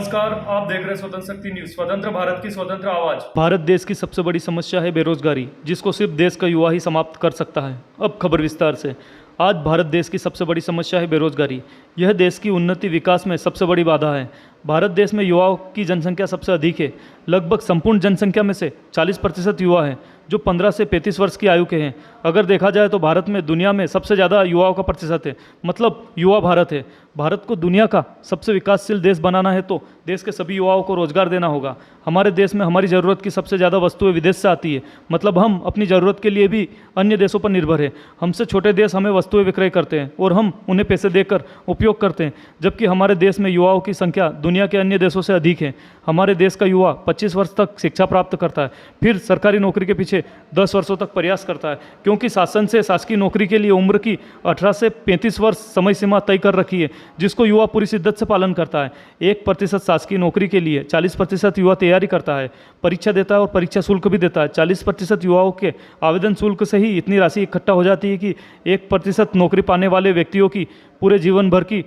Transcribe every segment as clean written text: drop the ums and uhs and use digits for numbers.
नमस्कार, आप देख रहे हैं स्वतंत्र शक्ति न्यूज, स्वतंत्र भारत की स्वतंत्र आवाज। भारत देश की सबसे बड़ी समस्या है बेरोजगारी, जिसको सिर्फ देश का युवा ही समाप्त कर सकता है। अब खबर विस्तार से। आज भारत देश की सबसे बड़ी समस्या है बेरोजगारी। यह देश की उन्नति विकास में सबसे बड़ी बाधा है। भारत देश में युवाओं की जनसंख्या सबसे अधिक है। लगभग संपूर्ण जनसंख्या में से 40% युवा हैं, जो 15 से 35 वर्ष की आयु के हैं। अगर देखा जाए तो भारत में दुनिया में सबसे ज़्यादा युवाओं का प्रतिशत है, मतलब युवा भारत है। भारत को दुनिया का सबसे विकासशील देश बनाना है तो देश के सभी युवाओं को रोजगार देना होगा। हमारे देश में हमारी ज़रूरत की सबसे ज़्यादा वस्तुएं विदेश से आती है, मतलब हम अपनी ज़रूरत के लिए भी अन्य देशों पर निर्भर है। हमसे छोटे देश हमें वस्तुएं विक्रय करते हैं और हम उन्हें पैसे देकर उपयोग करते हैं, जबकि हमारे देश में युवाओं की संख्या दुनिया के अन्य देशों से अधिक है। हमारे देश का युवा 25 वर्ष तक शिक्षा प्राप्त करता है, फिर सरकारी नौकरी के पीछे 10 वर्षों तक प्रयास करता है, क्योंकि शासन से शासकीय नौकरी के लिए उम्र की 18 से 35 वर्ष समय सीमा तय कर रखी है, जिसको युवा पूरी शिद्दत से पालन करता है। 1% शासकीय नौकरी के लिए 40% युवा तैयारी करता है, परीक्षा देता है और परीक्षा शुल्क भी देता है। 40% युवाओं के आवेदन शुल्क से ही इतनी राशि इकट्ठा हो जाती है कि 1% नौकरी पाने वाले व्यक्तियों की पूरे जीवन भर की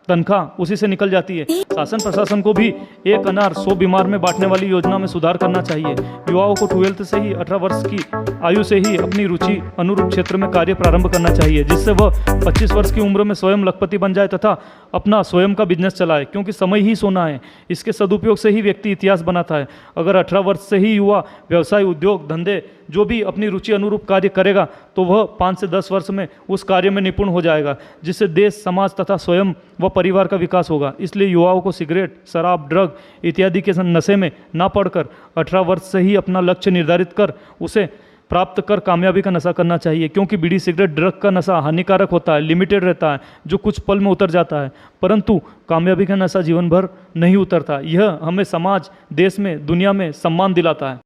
तनख्वाह उसी से निकल जाती है। शासन प्रशासन को भी एक अनार 100 बीमार में बांटने वाली योजना में सुधार करना चाहिए। युवाओं को 12th से ही 18 वर्ष की आयु से ही अपनी रुचि अनुरूप क्षेत्र में कार्य प्रारंभ करना चाहिए, जिससे वह 25 वर्ष की उम्र में स्वयं लखपति बन जाए तथा अपना स्वयं का बिजनेस चलाए, क्योंकि समय ही सोना है। इसके सदुपयोग से ही व्यक्ति इतिहास बनाता है। अगर 18 वर्ष से ही युवा व्यवसाय, उद्योग, धंधे जो भी अपनी रुचि अनुरूप कार्य करेगा तो वह 5 से 10 वर्ष में उस कार्य में निपुण हो जाएगा, जिससे देश, समाज तथा स्वयं व परिवार का विकास होगा। इसलिए युवाओं को सिगरेट, शराब, ड्रग इत्यादि के नशे में ना पड़कर 18 वर्ष से ही अपना लक्ष्य निर्धारित कर उसे प्राप्त कर कामयाबी का नशा करना चाहिए, क्योंकि बीड़ी, सिगरेट, ड्रग का नशा हानिकारक होता है, लिमिटेड रहता है, जो कुछ पल में उतर जाता है, परंतु कामयाबी का नशा जीवन भर नहीं उतरता। यह हमें समाज, देश में, दुनिया में सम्मान दिलाता है।